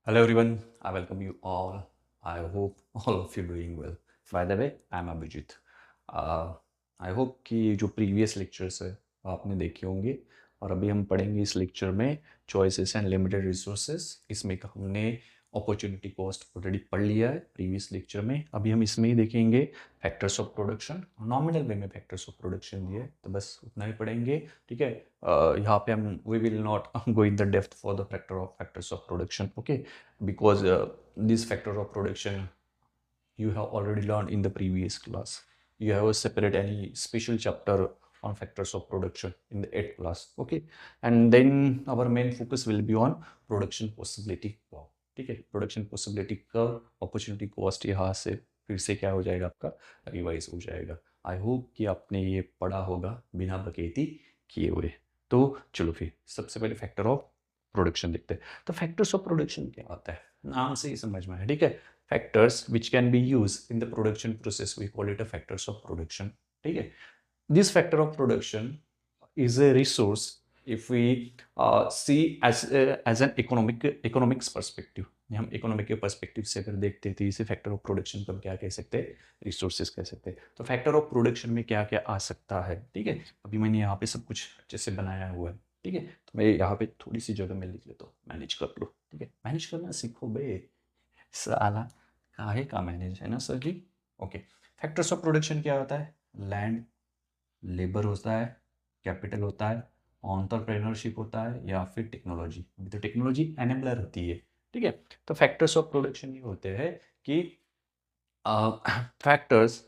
Hello everyone, I welcome you all. I hope all of you doing well. By the way, I'm Abhijit. I hope कि जो previous lectures है वो आपने देखे होंगे और अभी हम पढ़ेंगे इस लेक्चर में चॉइसेस एंड लिमिटेड रिसोर्सेस। इसमें हमने अपॉर्चुनिटी कॉस्ट ऑलरेडी पढ़ लिया है प्रीवियस लेक्चर में। अभी हम इसमें ही देखेंगे फैक्टर्स ऑफ प्रोडक्शन। नॉमिनल वे में फैक्टर्स ऑफ प्रोडक्शन दिए तो बस उतना ही पढ़ेंगे, ठीक है। यहाँ पे हम we will not go in the depth for the factors of production, okay, because these factors of production you have already learned in the previous class. You have a separate any special chapter on factors of production in the 8th class, okay. And then our main focus will be on production possibility curve, ठीक है। Production possibility curve, opportunity cost यहाँ से फिर से क्या हो जाएगा, आपका रिवाइज हो जाएगा। आई होप कि आपने ये पढ़ा होगा बिना बकैती किए हुए। तो चलो फिर सबसे पहले फैक्टर ऑफ प्रोडक्शन देखते हैं। तो फैक्टर्स ऑफ प्रोडक्शन क्या होता है, नाम से ही समझ में है, ठीक है। Factors which can be use in the production process, we call it a factors of production, ठीक है। This factor of production is a resource if we see as an economics perspective। हम इकोनॉमिक के perspective से अगर देखते हैं तो इसे फैक्टर ऑफ प्रोडक्शन को हम क्या कह सकते हैं, रिसोर्सेज कह सकते हैं। तो फैक्टर ऑफ प्रोडक्शन में क्या क्या आ सकता है, ठीक है। अभी मैंने यहाँ पे सब कुछ अच्छे से बनाया हुआ है, ठीक है। तो मैं यहाँ पे थोड़ी सी जगह में लिख लेता हूँ, मैनेज कर लो, ठीक है। मैनेज करना सीखो बे, साला काहे का मैनेज है ना sir ji. Okay, factors of production क्या होता है, लैंड, लेबर होता है, कैपिटल होता है, एंटरप्रेन्योरशिप होता है, या फिर टेक्नोलॉजी। अभी तो टेक्नोलॉजी एनेबलर होती है, ठीक है। तो फैक्टर्स ऑफ प्रोडक्शन ये होते हैं कि factors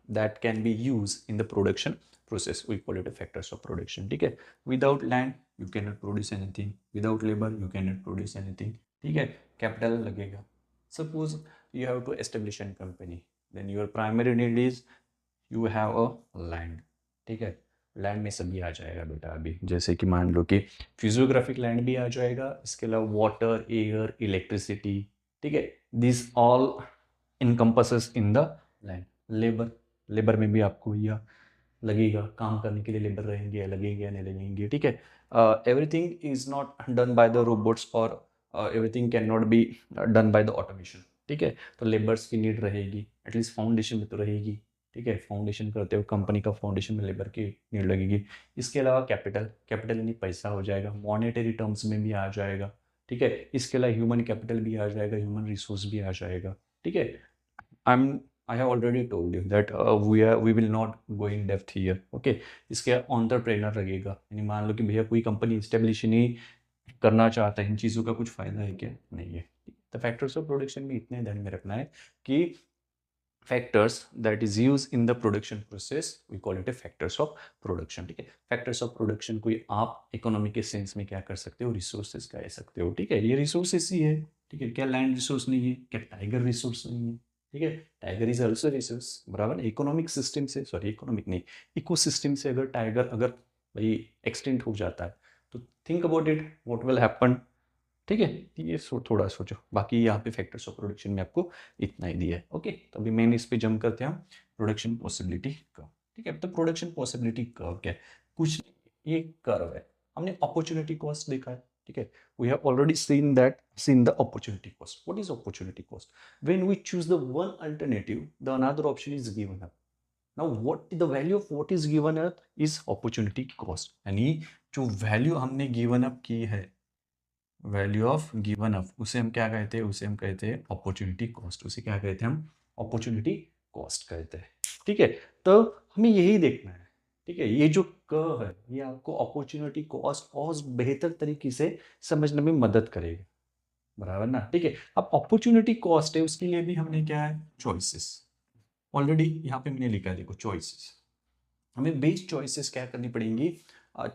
that can be use in the production process, we call it factors of production, ठीक है। Without land you can not produce anything, without labour you can not produce anything, ठीक है। Capital लगेगा। Suppose you have to establish a company, then your primary need is you have a land, ठीक है। Land में सभी आ जाएगा बेटा, अभी जैसे कि मान लो कि फिजियोग्राफिक लैंड भी आ जाएगा, इसके अलावा वाटर, एयर, इलेक्ट्रिसिटी, ठीक है। This all encompasses in the land. Labour, labour में भी आपको यह लगेगा, काम करने के लिए लेबर रहेंगे या लगेंगे या नहीं लगेंगे, ठीक है। Everything is not done by the robots और everything can not be done by the automation, ठीक है। तो लेबर्स की नीड रहेगी, एटलीस्ट फाउंडेशन में तो रहेगी, ठीक है। फाउंडेशन करते हो कंपनी का, फाउंडेशन में लेबर की नीड लगेगी। इसके अलावा कैपिटल, कैपिटल यानी पैसा हो जाएगा, मॉनेटरी टर्म्स में भी आ जाएगा, ठीक है। इसके अलावा ह्यूमन कैपिटल भी आ जाएगा, ह्यूमन रिसोर्स भी आ जाएगा, ठीक है। I'm I have already told you that we will not go in depth here, okay। इसके एंटरप्रेन्योर लगेगा, यानी मान लो कि भैया कोई कंपनी इस्टेब्लिश नहीं करना चाहता है, इन चीज़ों का कुछ फायदा है क्या, नहीं है। तो फैक्टर्स ऑफ प्रोडक्शन में इतने ध्यान में रखना है कि factors that is use in the production process we call it a factors of production, ठीक है। फैक्टर्स ऑफ प्रोडक्शन को आप इकोनॉमी के सेंस में क्या कर सकते हो, रिसोर्सेज कह सकते हो, ठीक है। ये रिसोर्सेज ही है, ठीक है। क्या लैंड रिसोर्स नहीं है, क्या टाइगर रिसोर्स नहीं है, ठीक है। टाइगर इज ऑल्सो रिसोर्स, बराबर। इकोनॉमिक सिस्टम से, सॉरी इकोनॉमिक नहीं, इकोसिस्टम से अगर टाइगर अगर भाई एक्सटेंट हो जाता है तो think about it, what will happen, ठीक है। ये थोड़ा सोचो। बाकी यहाँ पे फैक्टर्स ऑफ प्रोडक्शन में आपको इतना ही दिया है, ओके। तो अभी मेन इस पे जंप करते हैं हम, प्रोडक्शन पॉसिबिलिटी कर्व, ठीक है। तो प्रोडक्शन पॉसिबिलिटी कर्व क्या है, कुछ ये कर्व है। हमने अपॉर्चुनिटी कॉस्ट देखा है, ठीक है। We have already seen the opportunity cost. What is opportunity cost, when we choose the one alternative the another option is given up. Now what the value of what is given up is opportunity cost, यानी जो value हमने given up की है, value of given up, उसे हम क्या कहते हैं, उसे हम कहते हैं अपॉर्चुनिटी कॉस्ट। उसे क्या कहते हैं हम, अपॉर्चुनिटी कॉस्ट कहते हैं, ठीक है। तो हमें यही देखना है, ठीक है। ये जो कर्व है ये आपको अपॉर्चुनिटी कॉस्ट और बेहतर तरीके से समझने में मदद करेगा, बराबर ना, ठीक है। अब अपॉर्चुनिटी कॉस्ट है, उसके लिए भी हमने क्या है, चॉइसेस। ऑलरेडी यहाँ पे मैंने लिखा है, देखो चॉइसेस। हमें बेस्ट चॉइसेस क्या करनी पड़ेंगी,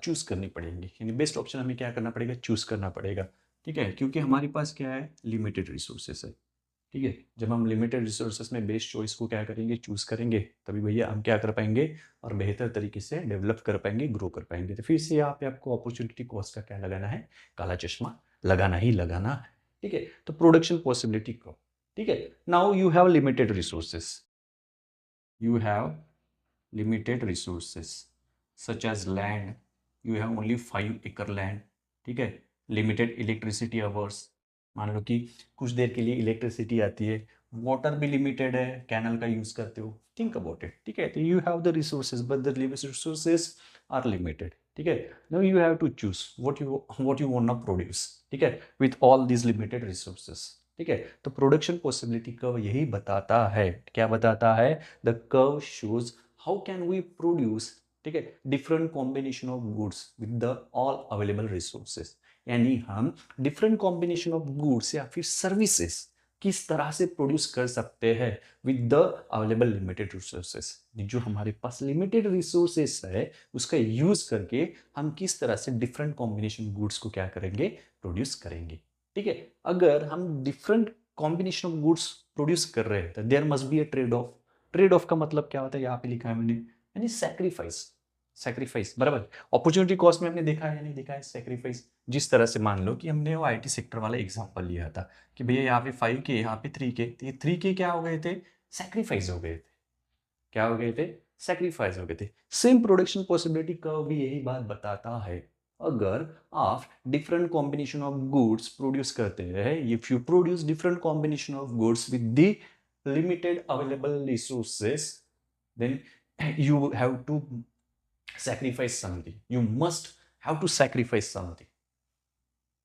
चूज करनी पड़ेंगी, यानी बेस्ट ऑप्शन हमें क्या करना पड़ेगा, चूज करना पड़ेगा, ठीक है। क्योंकि हमारे पास क्या है, लिमिटेड रिसोर्सेस है, ठीक है। जब हम लिमिटेड रिसोर्सेस में बेस्ट चॉइस को क्या करेंगे, चूज करेंगे, तभी भैया हम क्या कर पाएंगे और बेहतर तरीके से डेवलप कर पाएंगे, ग्रो कर पाएंगे। तो फिर से यहाँ पे आपको अपॉर्चुनिटी कॉस्ट का क्या लगाना है, काला चश्मा लगाना ही लगाना है, ठीक है। तो प्रोडक्शन पॉसिबिलिटी को, ठीक है। Now you have limited resources, you have limited resources such as land, you have only 5 acre land, ठीक है। limited electricity hours, मान लो कि कुछ देर के लिए इलेक्ट्रिसिटी आती है, वाटर भी लिमिटेड है, कैनल का यूज करते हो, थिंक अबाउट इट, ठीक है। तो you have the resources but the resources are limited, ठीक है। Now you have to choose what you want to produce, ठीक है, with all these limited resources, ठीक है। तो प्रोडक्शन पॉसिबिलिटी कर्व यही बताता है, क्या बताता है, the curve shows how can we produce, ठीक है, different combination of goods with the all available resources. यानी हम डिफरेंट कॉम्बिनेशन ऑफ गुड्स या फिर सर्विसेज किस तरह से प्रोड्यूस कर सकते हैं with the available limited resources. जो हमारे पास लिमिटेड रिसोर्सेस है उसका यूज करके हम किस तरह से डिफरेंट कॉम्बिनेशन गुड्स को क्या करेंगे, प्रोड्यूस करेंगे, ठीक है। अगर हम different combination of goods produce कर रहे हैं तो there must be a trade off. Trade off का मतलब क्या होता है, यहाँ पे लिखा है मैंने, यानी सैक्रिफाइस, सैक्रिफाइस बराबर। अपॉर्चुनिटी कॉस्ट में हमने देखा है या नहीं देखा है सैक्रिफाइस। जिस तरह से मान लो कि हमने वो आईटी सेक्टर वाला एग्जांपल लिया था कि भैया यहाँ पे 5K, यहाँ पे 3K, तो ये 3K क्या हो गए थे, सैक्रिफाइस हो गए थे। क्या हो गए थे, सैक्रिफाइस हो गए थे। सेम प्रोडक्शन पॉसिबिलिटी कर्व भी यही बात बताता है। अगर आप different combination of goods produce करते हैं, if you produce different combination of goods with the limited available resources, then you have to sacrifice something, you must have to sacrifice something.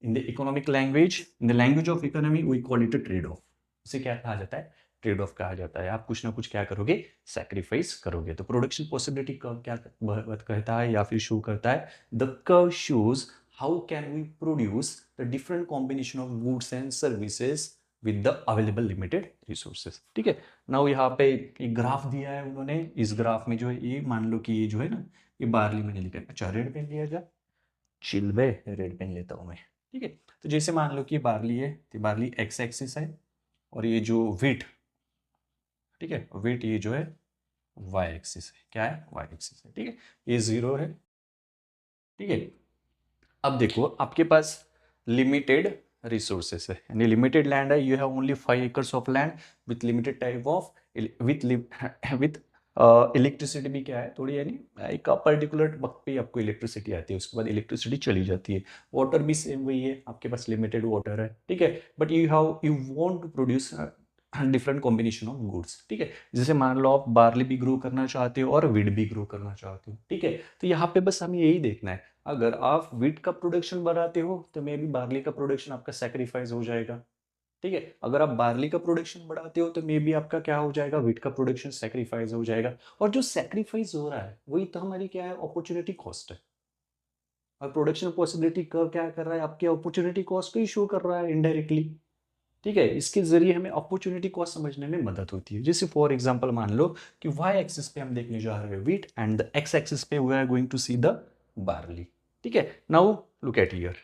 In the economic language, in the language of economy, we call it a trade off. इसे क्या कहा जाता है, trade off कहा जाता है। आप कुछ ना कुछ क्या करोगे, सैक्रिफाइस करोगे। तो प्रोडक्शन पॉसिबिलिटी कर्व क्या कहता है या फिर शो करता है, the curve shows how can we produce the different combination of goods and services with the available limited resources, ठीक है। नाउ यहाँ पे एक ग्राफ दिया है उन्होंने, इस ग्राफ में जो है ये मान लो कि ये जो है ना, ये बारली मैंने लिखा है। अच्छा रेड पेन लिया जाए, चिल बे, रेड पेन लेता हूँ मैं, ठीक है। तो जैसे मान लो कि बारली है, तो बारली एक्स एक्सिस है और ये जो वीट, ठीक है, वीट ये जो है वाई एक्सिस है, क्या है, वाई एक्सिस है, ठीक है। ये 0 है, ठीक है। अब देखो आपके पास लिमिटेड रिसोर्सेस है, यानी लिमिटेड लैंड है, you have only 5 acres of land with limited type of with with electricity भी क्या है थोड़ी, यानी एक पर्टिकुलर वक्त पे आपको इलेक्ट्रिसिटी आती है, उसके बाद इलेक्ट्रिसिटी चली जाती है। वाटर भी सेम वही है, आपके पास लिमिटेड वाटर है, ठीक है। But you want to produce different combination of goods, ठीक है। जैसे मान लो आप बार्ली भी ग्रो करना चाहते हो और वीट भी ग्रो करना चाहते हो, ठीक है। तो यहाँ पे बस हमें यही देखना है, अगर आप वीट का प्रोडक्शन बढ़ाते हो तो मे बी बार्ली का प्रोडक्शन आपका सेक्रीफाइस हो जाएगा, ठीक है। अगर आप बार्ली का प्रोडक्शन बढ़ाते हो तो मे बी आपका क्या हो जाएगा, वीट का प्रोडक्शन सेक्रीफाइस हो जाएगा। और जो सेक्रीफाइस हो रहा है वही तो हमारी क्या है, अपॉर्चुनिटी कॉस्ट है। और प्रोडक्शन पॉसिबिलिटी कर्व क्या कर रहा है, आपकी अपॉर्चुनिटी कॉस्ट को ही शो कर रहा है इनडायरेक्टली, ठीक है। इसके जरिए हमें अपॉर्चुनिटी कॉस्ट समझने में मदद होती है। जैसे फॉर एग्जांपल मान लो कि वाई एक्सिस पे हम देखने जा रहे हैं wheat and the X axis पे we are going to see the barley, ठीक है। नाउ लुक एट हियर,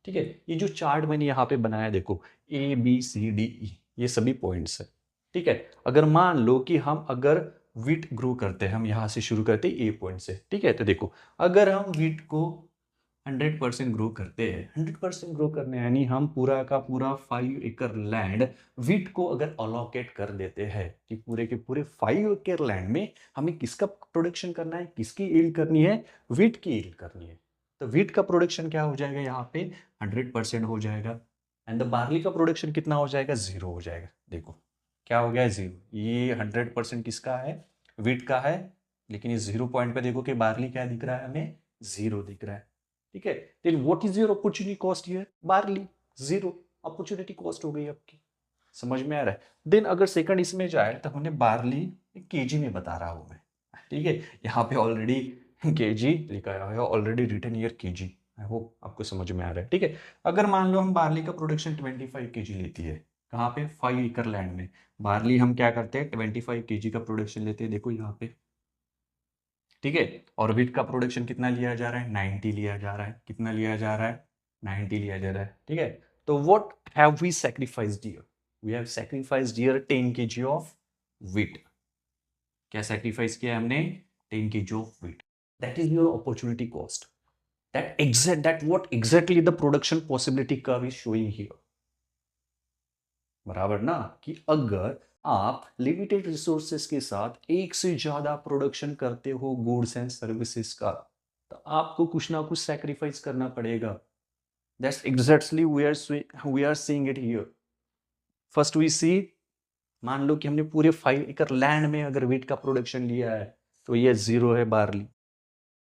ठीक है। ये जो चार्ट मैंने यहाँ पे बनाया देखो, A B C D E, ये सभी पॉइंट्स है, ठीक है। अगर मान लो कि हम अगर वीट ग्रो करते हैं, हम यहाँ से शुरू करते हैं ए पॉइंट से, ठीक है। तो देखो अगर हम वीट को 100% ग्रो करते हैं, 100% ग्रो करने यानी हम पूरा का पूरा 5 एकड़ लैंड वीट को अगर अलोकेट कर देते हैं कि पूरे के पूरे 5 एकड़ लैंड में हमें किसका प्रोडक्शन करना है, किसकी ईल्ड करनी है, वीट की ईल्ड करनी है। तो वीट का प्रोडक्शन क्या हो जाएगा यहाँ पे, 100% हो जाएगा। एंड द बार्ली का प्रोडक्शन कितना हो जाएगा, 0 हो जाएगा। देखो क्या हो गया, 0। ये 100% किसका है, वीट का है। लेकिन इस 0 पॉइंट पे देखो कि बार्ली क्या दिख रहा है हमें, 0 दिख रहा है, ठीक है। Then what is your opportunity cost here, barley, 0 opportunity cost हो गई आपकी। समझ में आ रहा है। देन अगर सेकंड इसमें जाए तो हमने बार्ली केजी में बता रहा हूं मैं, ठीक है। यहाँ पे ऑलरेडी केजी लिखा है, already written here KG. I hope आपको समझ में आ रहा है, ठीक है। अगर मान लो हम बार्ली का प्रोडक्शन 25 केजी लेती है, कहाँ पे, 5 एकड़ लैंड में। बार्ली हम क्या करते हैं, 25 केजी का प्रोडक्शन लेते हैं, देखो यहाँ पे, ठीक है। और वीट का प्रोडक्शन कितना लिया जा रहा है, 90 लिया जा रहा है। कितना लिया जा रहा है, 90 लिया जा रहा है, ठीक है। तो what have we sacrificed here, we have sacrificed here 10 KG of wheat. क्या सैक्रिफाइस किया हमने, 10 KG of wheat. That is your opportunity cost, that what exactly the production possibility curve is showing here, बराबर ना। कि अगर आप limited resources के साथ एक से ज्यादा प्रोडक्शन करते हो गुड्स एंड सर्विसेज का, तो आपको कुछ ना कुछ सैक्रिफाइस करना पड़ेगा। That's exactly we are seeing it here. First we see, मान लो कि हमने पूरे 5 एकड़ लैंड में अगर वीट का प्रोडक्शन लिया है तो ये 0 है बार्ली,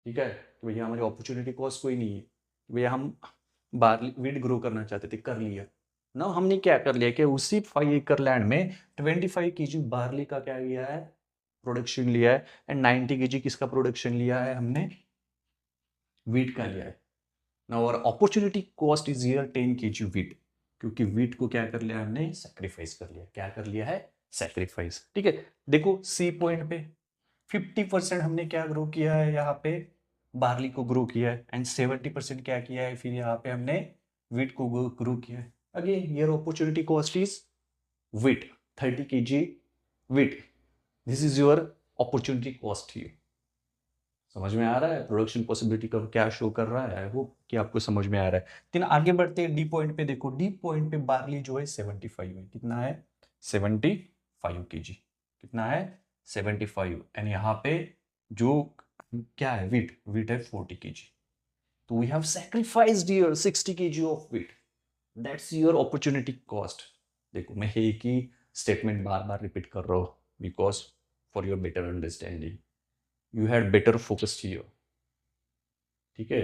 ठीक है। तो भैया हमारी अपॉर्चुनिटी कॉस्ट कोई नहीं है, भैया हम बार्ली वीट ग्रो करना चाहते थे, कर लिया ना। हमने क्या कर लिया कि उसी 5 एकड़ लैंड में 25 केजी बार्ली का क्या लिया है, प्रोडक्शन लिया है, एंड 90 केजी किसका प्रोडक्शन लिया है हमने, वीट का लिया है। नाउ और opportunity cost is here 10 KG wheat, क्योंकि वीट को क्या कर लिया हमने, सैक्रिफाइस कर लिया। क्या कर लिया है, सैक्रिफाइस, ठीक है। देखो सी पॉइंट पे 50% हमने क्या ग्रो किया है, यहाँ पे बार्ली को ग्रो किया है, एंड 70% क्या किया है फिर यहाँ पे हमने वीट को ग्रो किया है। Again your opportunity cost is wheat, 30 KG wheat, this is your opportunity cost here. समझ में आ रहा है प्रोडक्शन पॉसिबिलिटी का क्या शो कर रहा है, आई होप कि आपको समझ में आ रहा है। लेकिन आगे बढ़ते हैं डी पॉइंट पे, देखो डी पॉइंट पे बार्ली जो है 75 है, कितना है, 75 केजी, कितना है, 75, एंड यहाँ पे जो क्या है, वीट है 40 केजी। तो we have sacrificed here 60 KG of wheat, that's your opportunity cost. देखो मैं एक ही स्टेटमेंट बार बार रिपीट कर रहा हूँ because for your better understanding, you had better focused here, ठीक है।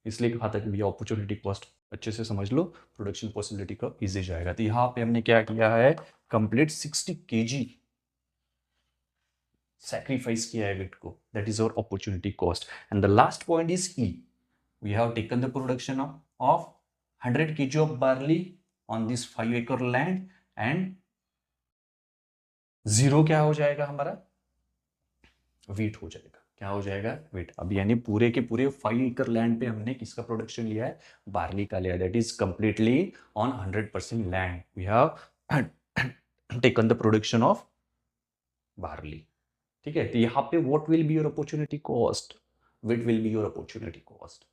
इसलिए कहा था कि भैया अपॉर्चुनिटी कॉस्ट अच्छे से समझ लो, प्रोडक्शन पॉसिबिलिटी का इजी जाएगा। तो यहाँ पे हमने क्या किया है, कंप्लीट 60 केजी सैक्रिफाइस किया है वीट को, that is our opportunity cost. And the last point is E, we have taken the production of 100 KG of barley on this 5 एकड़ लैंड, एंड 0 क्या हो जाएगा हमारा, वीट हो जाएगा। क्या हो जाएगा, वीट। अब यानी पूरे के पूरे 5 एकड़ लैंड पे हमने किसका प्रोडक्शन लिया है, बार्ली का लिया है, that is completely on 100% land we have taken the production of barley, ठीक है। तो यहाँ पे what will be your opportunity cost, wheat will be your opportunity cost.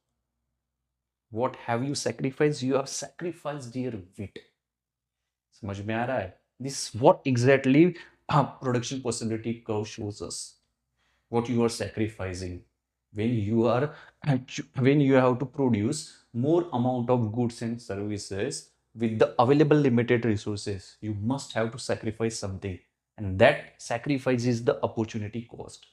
What have you sacrifice, you have sacrificed your wheat. समझ में आ रहा है, this what exactly production possibility curve shows us, what you are sacrificing when you are when you have to produce more amount of goods and services with the available limited resources, you must have to sacrifice something, and that sacrifice is the opportunity cost,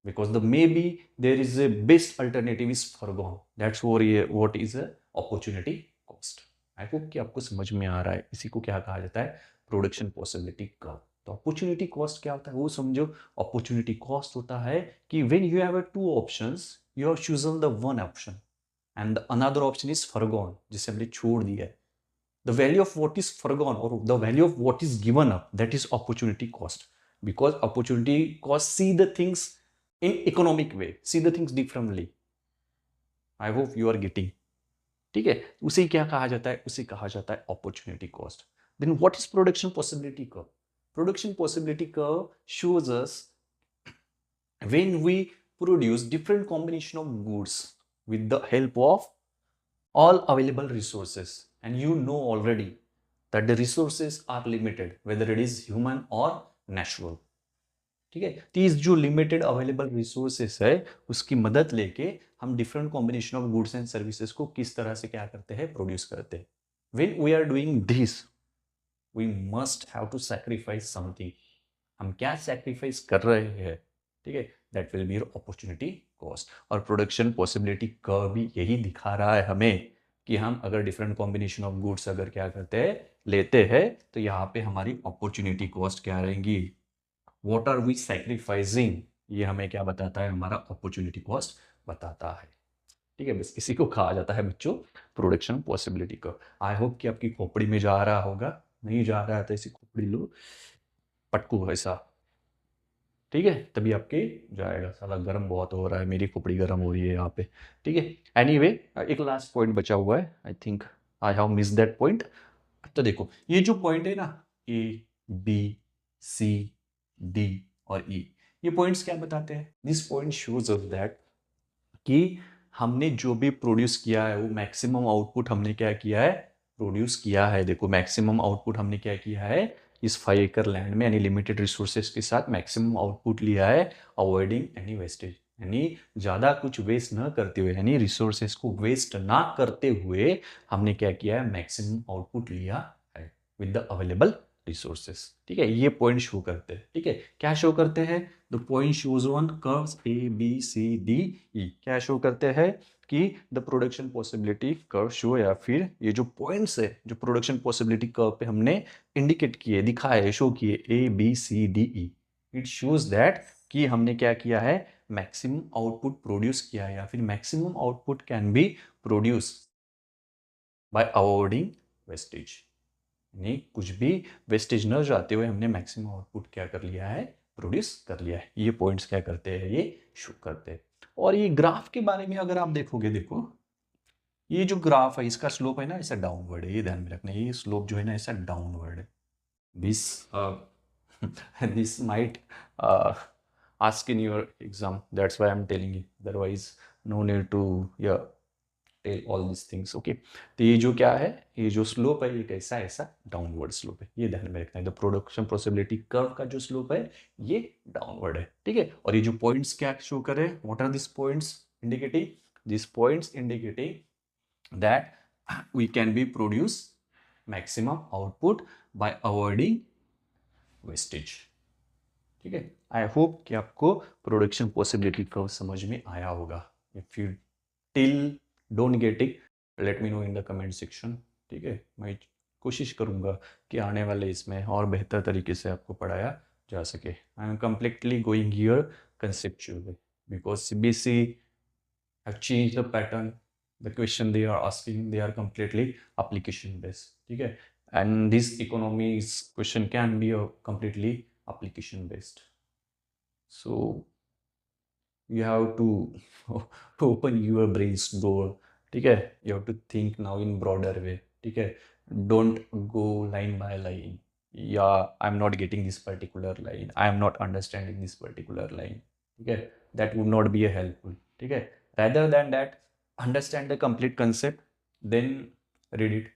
because the maybe there is a best alternative is forgone, that's what is a opportunity cost। I hope कि आपको समझ में आ रहा है। इसी को क्या कहा जाता है, प्रोडक्शन पॉसिबिलिटी कर्व। तो अपॉर्चुनिटी कॉस्ट क्या होता है वो समझो। अपॉर्चुनिटी कॉस्ट होता है कि when you have two options, you have chosen the one option and the another option is foregone, जिसे हमने छोड़ दिया है। The value of what is foregone और the value of what is given up, that is opportunity cost, because opportunity cost see the things in economic way, see the things differently. I hope you are getting, ठीक है। उसे क्या कहा जाता है, उसे कहा जाता है opportunity cost. Then what is production possibility curve, production possibility curve shows us when we produce different combination of goods with the help of all available resources, and you know already that the resources are limited, whether it is human or natural, ठीक है। तो इस जो limited available resources है उसकी मदद लेके हम different combination of goods and services को किस तरह से क्या करते हैं, प्रोड्यूस करते हैं। When we are doing this we must have to sacrifice something. हम क्या सैक्रिफाइस कर रहे हैं, ठीक है, that will be your opportunity cost. और प्रोडक्शन पॉसिबिलिटी कर्व भी यही दिखा रहा है हमें कि हम अगर डिफरेंट कॉम्बिनेशन ऑफ गुड्स अगर क्या करते हैं, लेते हैं, तो यहाँ पे हमारी अपॉर्चुनिटी कॉस्ट क्या रहेंगी, व्हाट आर वी सैक्रिफाइसिंग, ये हमें क्या बताता है, हमारा अपॉर्चुनिटी कॉस्ट बताता है, ठीक है। बस इसी को कहा जाता है बच्चों production possibility curve. I hope कि आपकी खोपड़ी में जा रहा होगा, नहीं जा रहा है तो इसी खोपड़ी लो, पटकू ऐसा, ठीक है, तभी आपके जाएगा। साला गर्म बहुत हो रहा है, मेरी खोपड़ी गर्म हो रही है यहाँ पे, ठीक है। एनीवे एक लास्ट पॉइंट बचा हुआ है, I think I have miss that point. तो देखो ये जो पॉइंट है ना, ए बी सी डी और ई, ये पॉइंट्स क्या बताते हैं, this point shows us that कि हमने जो भी प्रोड्यूस किया है वो मैक्सिमम आउटपुट हमने क्या किया है, प्रोड्यूस किया है। देखो मैक्सिमम आउटपुट हमने क्या किया है, इस 5 एकड़ लैंड में यानी लिमिटेड रिसोर्सेज के साथ मैक्सिमम आउटपुट लिया है, अवॉइडिंग एनी वेस्टेज। यानी ज़्यादा कुछ वेस्ट न करते हुए, यानी रिसोर्सेस को वेस्ट ना करते हुए हमने क्या किया है, मैक्सिमम आउटपुट लिया है विद द अवेलेबल रिसोर्सेस। ठीक है, ये पॉइंट शो करते हैं। ठीक है, क्या शो करते हैं, the point shows on curves ABCDE, क्या शो करते हैं कि the production possibility curve show, या फिर ये जो पॉइंट्स है जो प्रोडक्शन पॉसिबिलिटी कर्व पे हमने इंडिकेट किए, दिखाए, शो किए ABCDE, इट शोज दैट कि हमने क्या किया है, मैक्सिमम आउटपुट प्रोड्यूस किया है, या फिर maximum output can be produce by avoiding wastage, यानी कुछ भी वेस्टेज न जाते हुए हमने मैक्सिमम आउटपुट क्या कर लिया है, प्रोड्यूस कर लिया है। ये पॉइंट्स क्या करते हैं, ये शो करते हैं। और ये ग्राफ के बारे में अगर आप देखोगे, देखो ये जो ग्राफ है इसका स्लोप है ना ऐसा डाउनवर्ड है, ये ध्यान में रखना, ये स्लोप जो है ना ऐसा डाउनवर्ड है। This this might ask in your exam, that's why I'm telling you, otherwise no need to yeah tell all these things, okay। तो ये जो क्या है, ये जो स्लोप है ये कैसा, ऐसा डाउनवर्ड स्लोप है, ये ध्यान में रखना है। द प्रोडक्शन पॉसिबिलिटी कर्व का जो स्लोप है ये डाउनवर्ड है। ठीक है, और ये जो पॉइंट्स क्या शो करे, what are this points indicating, this points indicating that we can be produce maximum output by avoiding wastage. ठीक है, आई होप कि आपको प्रोडक्शन पॉसिबिलिटी कर्व समझ में आया होगा। If you till don't get it, late me no in the comment section. ठीक है, मैं कोशिश करूंगा कि आने वाले इसमें और बेहतर तरीके से आपको पढ़ाया जा सके। I am completely going here conceptually because CBSE have changed the pattern, the question they are asking, they are completely application based। ठीक है, and this economics question can be a completely application based, so you have to open your brains door। ठीक है, you have to think now in broader way। ठीक है, don't go line by line, yeah I'm not getting this particular line, I am not understanding this particular line। ठीक है, that would not be a helpful। ठीक है, rather than that understand the complete concept, then read it,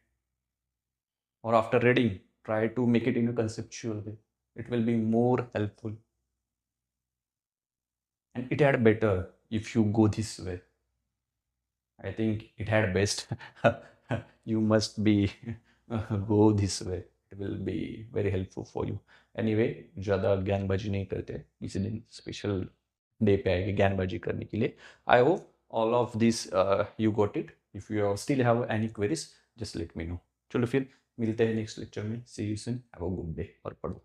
or after reading try to make it in a conceptual way, it will be more helpful and it had better if you go this way। I think it had best you must be go this way, it will be very helpful for you। anyway ज़्यादा ज्ञानबाजी नहीं करते, इसी दिन special day पे आएगी ज्ञानबाजी करने के लिए। I hope all of this you got it. If you still have any queries just let me know. चलो फिर मिलते हैं नेक्स्ट लेक्चर में, see you soon, have a good day और पढ़ो।